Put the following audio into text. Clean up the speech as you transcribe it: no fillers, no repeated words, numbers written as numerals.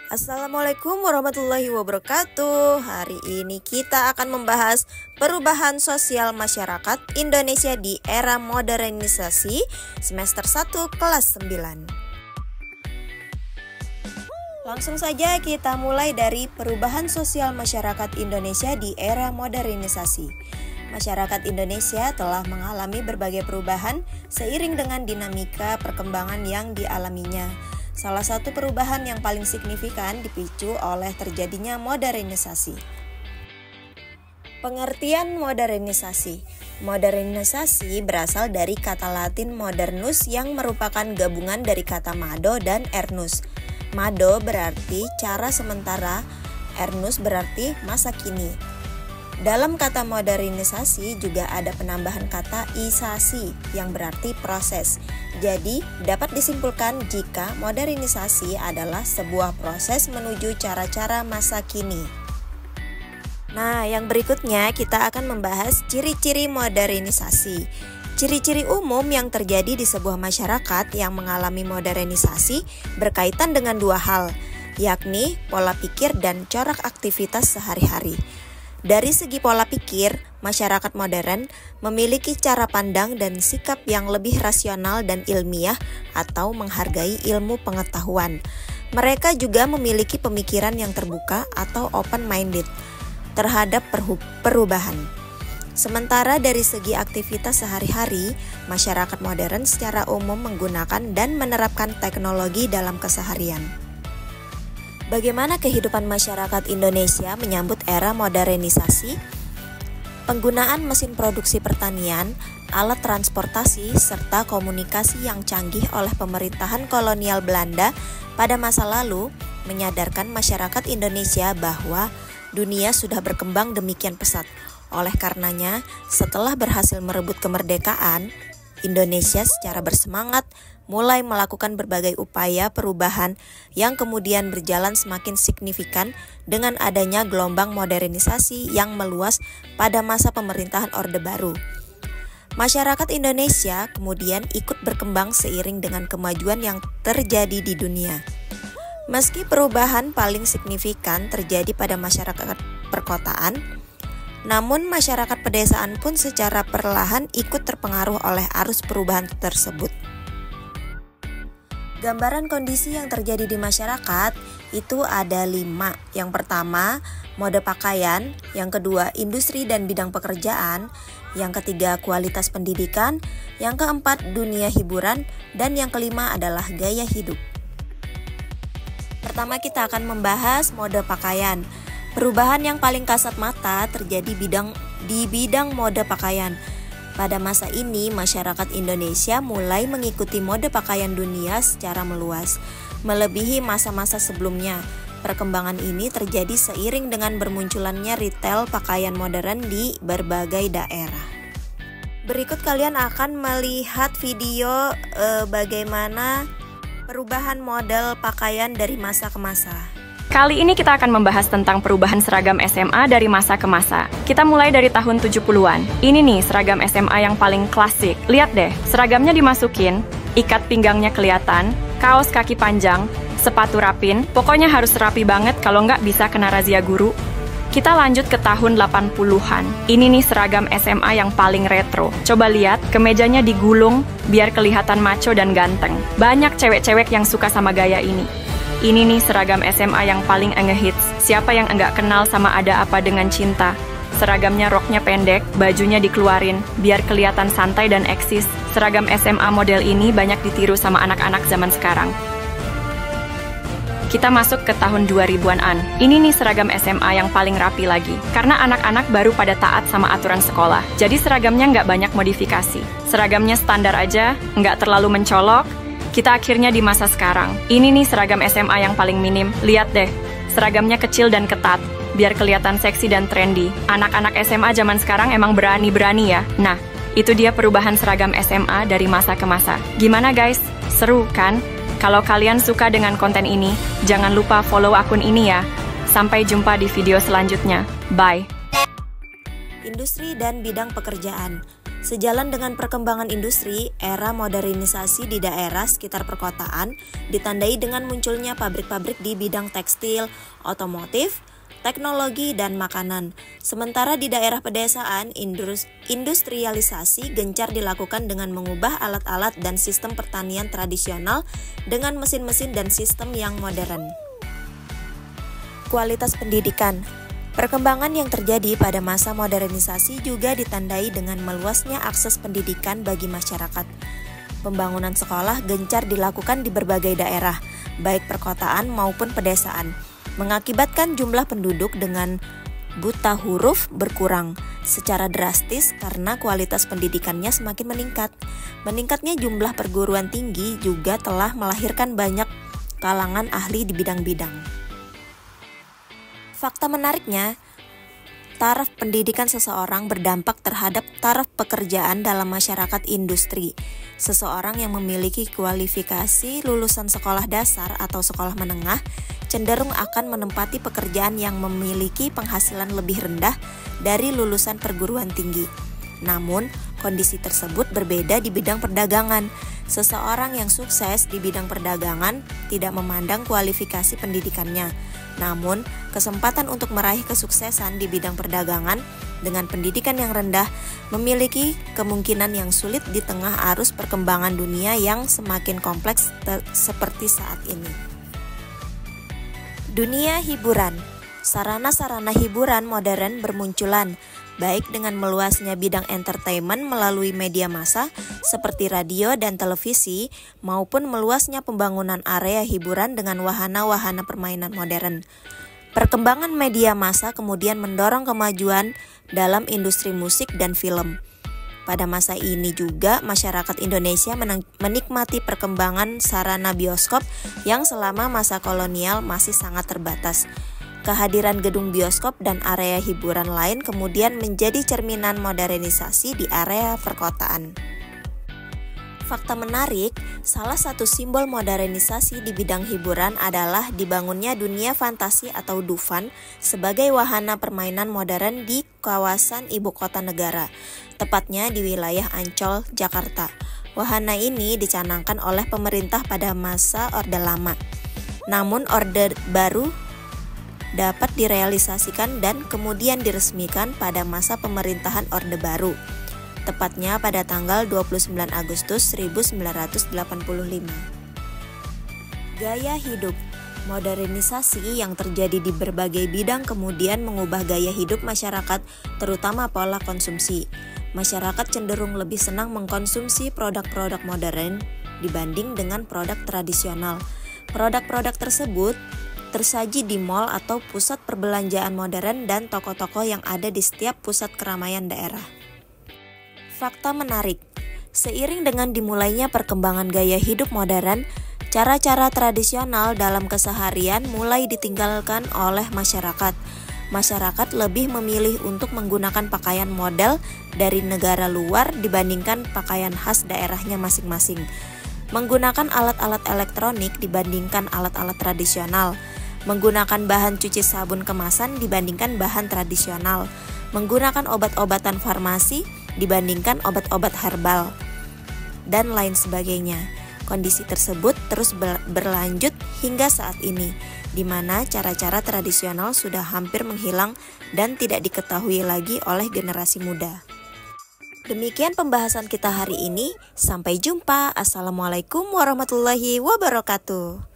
Assalamualaikum warahmatullahi wabarakatuh. Hari ini kita akan membahas perubahan sosial masyarakat Indonesia di era modernisasi semester 1 kelas 9. Langsung saja kita mulai dari perubahan sosial masyarakat Indonesia di era modernisasi. Masyarakat Indonesia telah mengalami berbagai perubahan seiring dengan dinamika perkembangan yang dialaminya. Salah satu perubahan yang paling signifikan dipicu oleh terjadinya modernisasi. Pengertian modernisasi. Modernisasi berasal dari kata Latin modernus yang merupakan gabungan dari kata mado dan ernus. Mado berarti cara sementara, ernus berarti masa kini. Dalam kata modernisasi juga ada penambahan kata isasi yang berarti proses. Jadi dapat disimpulkan jika modernisasi adalah sebuah proses menuju cara-cara masa kini. Nah, yang berikutnya kita akan membahas ciri-ciri modernisasi. Ciri-ciri umum yang terjadi di sebuah masyarakat yang mengalami modernisasi berkaitan dengan dua hal, yakni pola pikir dan corak aktivitas sehari-hari. Dari segi pola pikir, masyarakat modern memiliki cara pandang dan sikap yang lebih rasional dan ilmiah atau menghargai ilmu pengetahuan. Mereka juga memiliki pemikiran yang terbuka atau open-minded terhadap perubahan. Sementara dari segi aktivitas sehari-hari, masyarakat modern secara umum menggunakan dan menerapkan teknologi dalam keseharian. Bagaimana kehidupan masyarakat Indonesia menyambut era modernisasi? Penggunaan mesin produksi pertanian, alat transportasi, serta komunikasi yang canggih oleh pemerintahan kolonial Belanda pada masa lalu menyadarkan masyarakat Indonesia bahwa dunia sudah berkembang demikian pesat. Oleh karenanya, setelah berhasil merebut kemerdekaan, Indonesia secara bersemangat mulai melakukan berbagai upaya perubahan yang kemudian berjalan semakin signifikan dengan adanya gelombang modernisasi yang meluas pada masa pemerintahan Orde Baru. Masyarakat Indonesia kemudian ikut berkembang seiring dengan kemajuan yang terjadi di dunia. Meski perubahan paling signifikan terjadi pada masyarakat perkotaan, namun masyarakat pedesaan pun secara perlahan ikut terpengaruh oleh arus perubahan tersebut. Gambaran kondisi yang terjadi di masyarakat itu ada 5. Yang pertama, mode pakaian. Yang kedua, industri dan bidang pekerjaan. Yang ketiga, kualitas pendidikan. Yang keempat, dunia hiburan. Dan yang kelima adalah gaya hidup. Pertama kita akan membahas mode pakaian. Perubahan yang paling kasat mata terjadi di bidang mode pakaian. Pada masa ini, masyarakat Indonesia mulai mengikuti mode pakaian dunia secara meluas, melebihi masa-masa sebelumnya. Perkembangan ini terjadi seiring dengan bermunculannya retail pakaian modern di berbagai daerah. Berikut kalian akan melihat video bagaimana perubahan model pakaian dari masa ke masa. Kali ini kita akan membahas tentang perubahan seragam SMA dari masa ke masa. Kita mulai dari tahun 70-an. Ini nih seragam SMA yang paling klasik. Lihat deh, seragamnya dimasukin, ikat pinggangnya kelihatan, kaos kaki panjang, sepatu rapin, pokoknya harus rapi banget kalau nggak bisa kena razia guru. Kita lanjut ke tahun 80-an. Ini nih seragam SMA yang paling retro. Coba lihat, kemejanya digulung biar kelihatan macho dan ganteng. Banyak cewek-cewek yang suka sama gaya ini. Ini nih seragam SMA yang paling ngehits. Siapa yang enggak kenal sama Ada Apa Dengan Cinta? Seragamnya roknya pendek, bajunya dikeluarin, biar kelihatan santai dan eksis. Seragam SMA model ini banyak ditiru sama anak-anak zaman sekarang. Kita masuk ke tahun 2000-an. Ini nih seragam SMA yang paling rapi lagi. Karena anak-anak baru pada taat sama aturan sekolah. Jadi seragamnya nggak banyak modifikasi. Seragamnya standar aja, nggak terlalu mencolok. Kita akhirnya di masa sekarang. Ini nih seragam SMA yang paling minim. Lihat deh, seragamnya kecil dan ketat, biar kelihatan seksi dan trendy. Anak-anak SMA zaman sekarang emang berani-berani ya. Nah, itu dia perubahan seragam SMA dari masa ke masa. Gimana guys? Seru kan? Kalau kalian suka dengan konten ini, jangan lupa follow akun ini ya. Sampai jumpa di video selanjutnya. Bye. Industri dan bidang pekerjaan. Sejalan dengan perkembangan industri, era modernisasi di daerah sekitar perkotaan ditandai dengan munculnya pabrik-pabrik di bidang tekstil, otomotif, teknologi, dan makanan. Sementara di daerah pedesaan, industrialisasi gencar dilakukan dengan mengubah alat-alat dan sistem pertanian tradisional dengan mesin-mesin dan sistem yang modern. Kualitas pendidikan. Perkembangan yang terjadi pada masa modernisasi juga ditandai dengan meluasnya akses pendidikan bagi masyarakat. Pembangunan sekolah gencar dilakukan di berbagai daerah, baik perkotaan maupun pedesaan, mengakibatkan jumlah penduduk dengan buta huruf berkurang secara drastis karena kualitas pendidikannya semakin meningkat. Meningkatnya jumlah perguruan tinggi juga telah melahirkan banyak kalangan ahli di bidang-bidang. Fakta menariknya, taraf pendidikan seseorang berdampak terhadap taraf pekerjaan dalam masyarakat industri. Seseorang yang memiliki kualifikasi lulusan sekolah dasar atau sekolah menengah cenderung akan menempati pekerjaan yang memiliki penghasilan lebih rendah dari lulusan perguruan tinggi. Namun, kondisi tersebut berbeda di bidang perdagangan. Seseorang yang sukses di bidang perdagangan tidak memandang kualifikasi pendidikannya. Namun, kesempatan untuk meraih kesuksesan di bidang perdagangan dengan pendidikan yang rendah memiliki kemungkinan yang sulit di tengah arus perkembangan dunia yang semakin kompleks seperti saat ini. Dunia hiburan. Sarana-sarana hiburan modern bermunculan, baik dengan meluasnya bidang entertainment melalui media massa seperti radio dan televisi, maupun meluasnya pembangunan area hiburan dengan wahana-wahana permainan modern. Perkembangan media massa kemudian mendorong kemajuan dalam industri musik dan film. Pada masa ini juga masyarakat Indonesia menikmati perkembangan sarana bioskop yang selama masa kolonial masih sangat terbatas. Kehadiran gedung bioskop dan area hiburan lain kemudian menjadi cerminan modernisasi di area perkotaan. Fakta menarik, salah satu simbol modernisasi di bidang hiburan adalah dibangunnya dunia fantasi atau Dufan sebagai wahana permainan modern di kawasan ibu kota negara, tepatnya di wilayah Ancol, Jakarta. Wahana ini dicanangkan oleh pemerintah pada masa Orde Lama. Namun Orde Baru dapat direalisasikan dan kemudian diresmikan pada masa pemerintahan Orde Baru, tepatnya pada tanggal 29 Agustus 1985. Gaya hidup. Modernisasi yang terjadi di berbagai bidang kemudian mengubah gaya hidup masyarakat, terutama pola konsumsi. Masyarakat cenderung lebih senang mengkonsumsi produk-produk modern dibanding dengan produk tradisional. Produk-produk tersebut tersaji di mal atau pusat perbelanjaan modern dan toko-toko yang ada di setiap pusat keramaian daerah. Fakta menarik, seiring dengan dimulainya perkembangan gaya hidup modern, cara-cara tradisional dalam keseharian mulai ditinggalkan oleh masyarakat. Masyarakat lebih memilih untuk menggunakan pakaian model dari negara luar dibandingkan pakaian khas daerahnya masing-masing. Menggunakan alat-alat elektronik dibandingkan alat-alat tradisional. Menggunakan bahan cuci sabun kemasan dibandingkan bahan tradisional. Menggunakan obat-obatan farmasi dibandingkan obat-obat herbal, dan lain sebagainya. Kondisi tersebut terus berlanjut hingga saat ini, di mana cara-cara tradisional sudah hampir menghilang dan tidak diketahui lagi oleh generasi muda. Demikian pembahasan kita hari ini. Sampai jumpa. Assalamualaikum warahmatullahi wabarakatuh.